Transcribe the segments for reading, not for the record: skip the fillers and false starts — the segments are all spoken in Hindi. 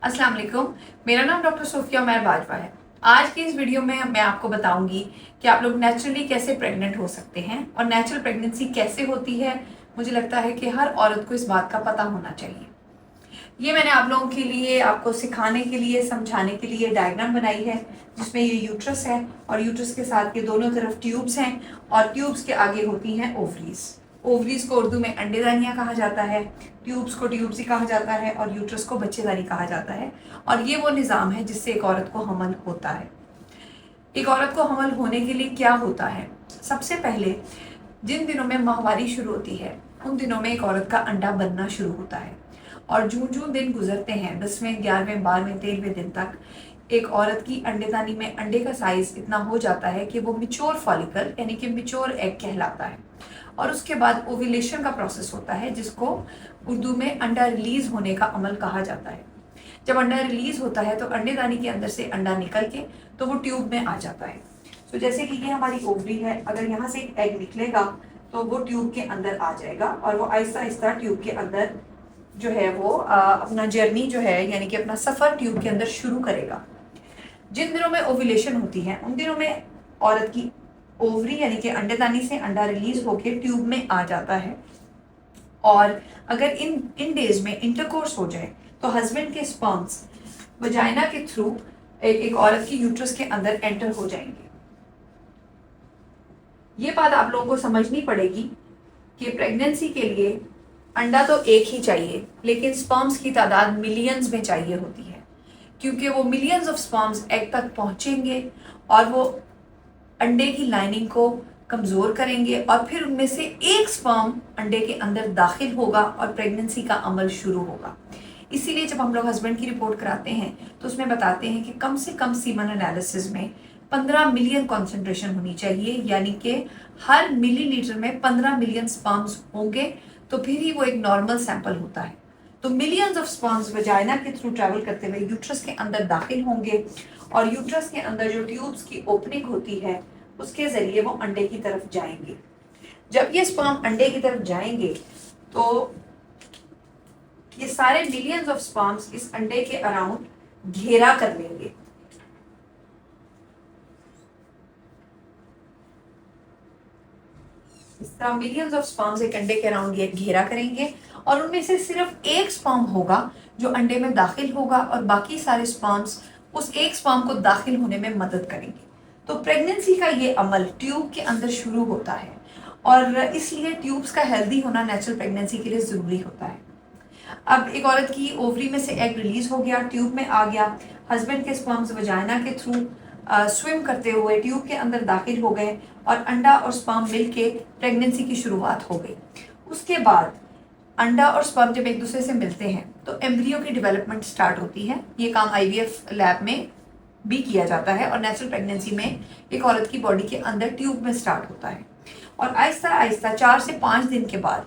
अस्सलाम वालेकुम। मेरा नाम डॉक्टर सोफिया उमैर बाजवा है। आज की इस वीडियो में मैं आपको बताऊंगी कि आप लोग नेचुरली कैसे प्रेग्नेंट हो सकते हैं और नेचुरल प्रेगनेंसी कैसे होती है। मुझे लगता है कि हर औरत को इस बात का पता होना चाहिए। ये मैंने आप लोगों के लिए, आपको सिखाने के लिए, समझाने के लिए डायग्राम बनाई है, जिसमें ये यूट्रस है और यूट्रस के साथ ये दोनों तरफ ट्यूब्स हैं और ट्यूब्स के आगे होती हैं ओवरीज। ओवरीज को उर्दू में अंडेदानियाँ कहा जाता है, ट्यूब्स को ट्यूब्स ही कहा जाता है और यूट्रस को बच्चेदानी कहा जाता है। और ये वो निज़ाम है जिससे एक औरत को हमल होता है। एक औरत को हमल होने के लिए क्या होता है? सबसे पहले जिन दिनों में माहवारी शुरू होती है उन दिनों में एक औरत का अंडा बनना शुरू होता है और जूं दिन गुजरते हैं, 10वें 11वें 12वें 13वें दिन तक एक औरत की अंडेदानी में अंडे का साइज इतना हो जाता है कि वो मिच्योर फॉलिकल यानी कि मिच्योर एग कहलाता है। और उसके बाद ओव्यूलेशन का प्रोसेस होता है जिसको उर्दू में अंडा रिलीज होने का अमल कहा जाता है। जब अंडा रिलीज होता है तो अंडेदानी के अंदर से अंडा निकल के तो वो ट्यूब में आ जाता है। तो जैसे कि ये हमारी ओवरी है, अगर यहाँ से एक एग निकलेगा तो वो ट्यूब के अंदर आ जाएगा और वो आहिस्ता आहिस्ता ट्यूब के अंदर जो है वो अपना जर्नी जो है यानी कि अपना सफ़र ट्यूब के अंदर शुरू करेगा। जिन दिनों में ओव्यूलेशन होती है उन दिनों में औरत की ओवरी यानी कि अंडेदानी से अंडा रिलीज होकर ट्यूब में आ जाता है। और अगर इन डेज में इंटरकोर्स हो जाए तो हस्बैंड के स्पर्म्स वजाइना के थ्रू एक औरत की यूट्रस के अंदर एंटर हो जाएंगे। ये बात आप लोगों को समझनी पड़ेगी कि प्रेगनेंसी के लिए अंडा तो एक ही चाहिए, लेकिन स्पर्म्स की तादाद मिलियंस में चाहिए होती है, क्योंकि वो मिलियंस ऑफ स्पर्म्स एग तक पहुंचेंगे और वो अंडे की लाइनिंग को कमज़ोर करेंगे और फिर उनमें से एक स्पर्म अंडे के अंदर दाखिल होगा और प्रेगनेंसी का अमल शुरू होगा। इसीलिए जब हम लोग हस्बैंड की रिपोर्ट कराते हैं तो उसमें बताते हैं कि कम से कम सीमन एनालिसिस में 15 मिलियन कॉन्सेंट्रेशन होनी चाहिए, यानी कि हर मिलीलीटर में 15 मिलियन स्पर्म्स होंगे तो फिर ही वो एक नॉर्मल सैंपल होता है। तो मिलियंस ऑफ स्पर्म्स वजाइना के थ्रू ट्रैवल करते हुए यूट्रस के अंदर दाखिल होंगे और यूट्रस के अंदर जो ट्यूब्स की ओपनिंग होती है उसके जरिए वो अंडे की तरफ जाएंगे। जब ये स्पर्म अंडे की तरफ जाएंगे तो ये सारे मिलियंस ऑफ स्पर्म्स इस अंडे के अराउंड घेरा कर लेंगे। इस तरह मिलियंस ऑफ स्पर्म्स एक अंडे के अराउंड ये घेरा करेंगे और उनमें से सिर्फ एक स्पर्म होगा जो अंडे में दाखिल होगा और बाकी सारे स्पर्म्स उस एक स्पर्म को दाखिल होने में मदद करेंगे। तो प्रेगनेंसी का ये अमल ट्यूब के अंदर शुरू होता है और इसलिए ट्यूब्स का हेल्दी होना नेचुरल प्रेगनेंसी के लिए ज़रूरी होता है। अब एक औरत की ओवरी में से एग रिलीज हो गया, ट्यूब में आ गया, हस्बैंड के स्पर्म्स वजाइना के थ्रू स्विम करते हुए ट्यूब के अंदर दाखिल हो गए और अंडा और स्पर्म मिलके प्रेगनेंसी की शुरुआत हो गई। उसके बाद अंडा और स्पर्म जब एक दूसरे से मिलते हैं तो एम्ब्रियो की डेवलपमेंट स्टार्ट होती है। ये काम आईवीएफ लैब में भी किया जाता है और नेचुरल प्रेगनेंसी में एक औरत की बॉडी के अंदर ट्यूब में स्टार्ट होता है और आहिस्ता आहिस्ता 4 से 5 दिन के बाद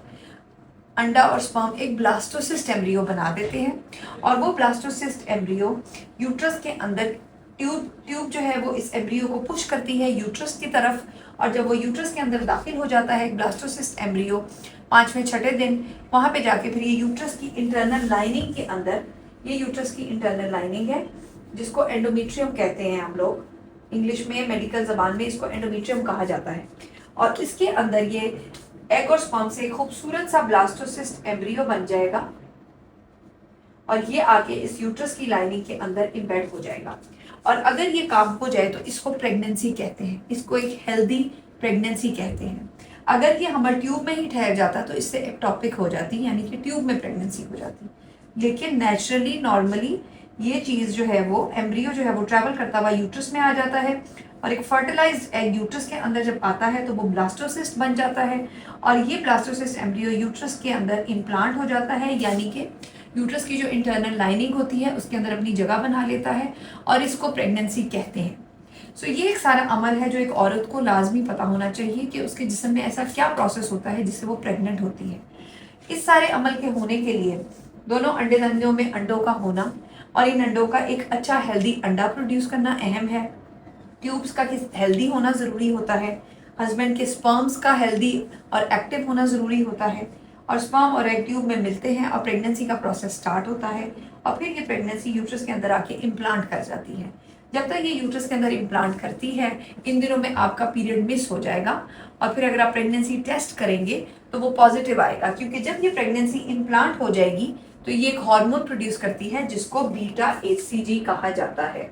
अंडा और स्पर्म एक ब्लास्टोसिस्ट एम्ब्रियो बना देते हैं और वो ब्लास्टोसिस्ट एम्ब्रियो यूट्रस के अंदर ट्यूब जो है वो इस एम्ब्रियो को पुश करती है यूट्रस की तरफ और जब वो यूट्रस के अंदर दाखिल हो जाता है ब्लास्टोसिस्ट एम्ब्रियो 5वें 6ठे दिन वहाँ पे जाके फिर ये यूट्रस की इंटरनल लाइनिंग के अंदर, ये यूट्रस की इंटरनल लाइनिंग है जिसको एंडोमेट्रियम कहते हैं हम लोग, इंग्लिश में मेडिकल ज़बान में इसको एंडोमेट्रियम कहा जाता है। और इसके अंदर ये एग और स्पर्म से खूबसूरत सा ब्लास्टोसिस्ट एम्ब्रियो बन जाएगा और ये आके इस यूट्रस की लाइनिंग के अंदर इम्बेड हो जाएगा। और अगर ये काम हो जाए तो इसको प्रेगनेंसी कहते हैं, इसको एक हेल्दी प्रेगनेंसी कहते हैं। अगर ये हमारे ट्यूब में ही ठहर जाता तो इससे एक्टोपिक हो जाती, यानी कि ट्यूब में प्रेगनेंसी हो जाती। लेकिन नेचुरली नॉर्मली ये चीज़ जो है वो एम्ब्रियो जो है वो ट्रैवल करता हुआ यूट्रस में आ जाता है और एक फर्टिलाइज्ड एग यूट्रस के अंदर जब आता है तो वो ब्लास्टोसिस्ट बन जाता है और ये ब्लास्टोसिस्ट एम्ब्रियो यूट्रस के अंदर इम्प्लांट हो जाता है, यानी कि यूट्रस की जो इंटरनल लाइनिंग होती है उसके अंदर अपनी जगह बना लेता है और इसको प्रेगनेंसी कहते हैं। सो ये एक सारा अमल है जो एक औरत को लाजमी पता होना चाहिए कि उसके जिस्म में ऐसा क्या प्रोसेस होता है जिससे वो प्रेग्नेंट होती है। इस सारे अमल के होने के लिए दोनों अंडेदानियों में अंडों का होना और इन अंडों का एक अच्छा हेल्दी अंडा प्रोड्यूस करना अहम है। ट्यूब्स का हेल्दी होना ज़रूरी होता है, हस्बैंड के स्पर्म्स का हेल्दी और एक्टिव होना ज़रूरी होता है और स्पर्म और एग ट्यूब में मिलते हैं और प्रेगनेंसी का प्रोसेस स्टार्ट होता है और फिर ये प्रेगनेंसी यूट्रस के अंदर आके इम्प्लांट कर जाती है। जब तक ये यूट्रस के अंदर इम्प्लांट करती है, इन दिनों में आपका पीरियड मिस हो जाएगा और फिर अगर आप प्रेगनेंसी टेस्ट करेंगे तो वो पॉजिटिव आएगा, क्योंकि जब ये प्रेगनेंसी इम्प्लांट हो जाएगी तो ये एक हार्मोन प्रोड्यूस करती है जिसको बीटा एचसीजी कहा जाता है।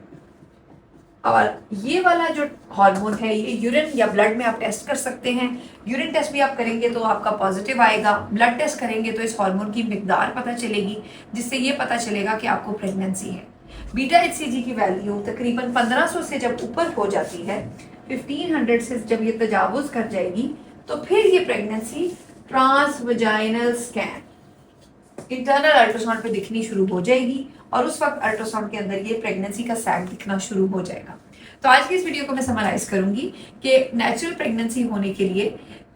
और ये वाला जो हार्मोन है ये यूरिन या ब्लड में आप टेस्ट कर सकते हैं। यूरिन टेस्ट भी आप करेंगे तो आपका पॉजिटिव आएगा, ब्लड टेस्ट करेंगे तो इस हार्मोन की मिकदार पता चलेगी, जिससे ये पता चलेगा कि आपको प्रेगनेंसी है। बीटा एचसीजी की वैल्यू तकरीबन 1500 से जब ऊपर हो जाती है, 1500 से जब ये तजावुज कर जाएगी, तो फिर ये pregnancy transvaginal scan internal ultrasound पे दिखनी शुरू हो जाएगी और उस वक्त अल्ट्रासाउंड के अंदर ये प्रेगनेंसी का सैग दिखना शुरू हो जाएगा। तो आज की इस वीडियो को मैं समराइज करूंगी कि नेचुरल प्रेगनेंसी होने के लिए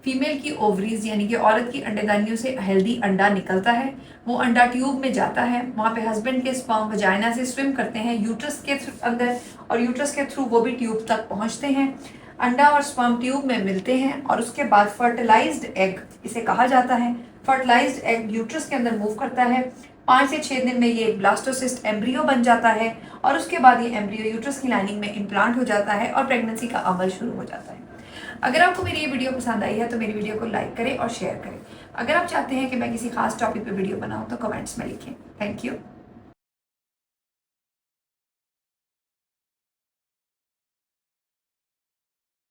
फीमेल की ओवरीज यानी कि औरत की अंडेदानियों से हेल्दी अंडा निकलता है, वो अंडा ट्यूब में जाता है, वहाँ पे हस्बैंड के स्पर्म वजाइना से स्विम करते हैं यूट्रस के अंदर और यूट्रस के थ्रू वो भी ट्यूब तक पहुँचते हैं। अंडा और स्पर्म ट्यूब में मिलते हैं और उसके बाद फर्टिलाइज्ड एग इसे कहा जाता है। फर्टिलाइज्ड एग यूट्रस के अंदर मूव करता है, 5 से 6 दिन में ये एक ब्लास्टोसिस्ट एम्ब्रियो बन जाता है और उसके बाद ये एम्ब्रियो यूट्रस की लाइनिंग में इम्प्लांट हो जाता है और प्रेगनेंसी का अमल शुरू हो जाता है। अगर आपको मेरी ये वीडियो पसंद आई है तो मेरी वीडियो को लाइक करें और शेयर करें। अगर आप चाहते हैं कि मैं किसी खास टॉपिक पे वीडियो बनाऊं तो कमेंट्स में लिखें। Thank you.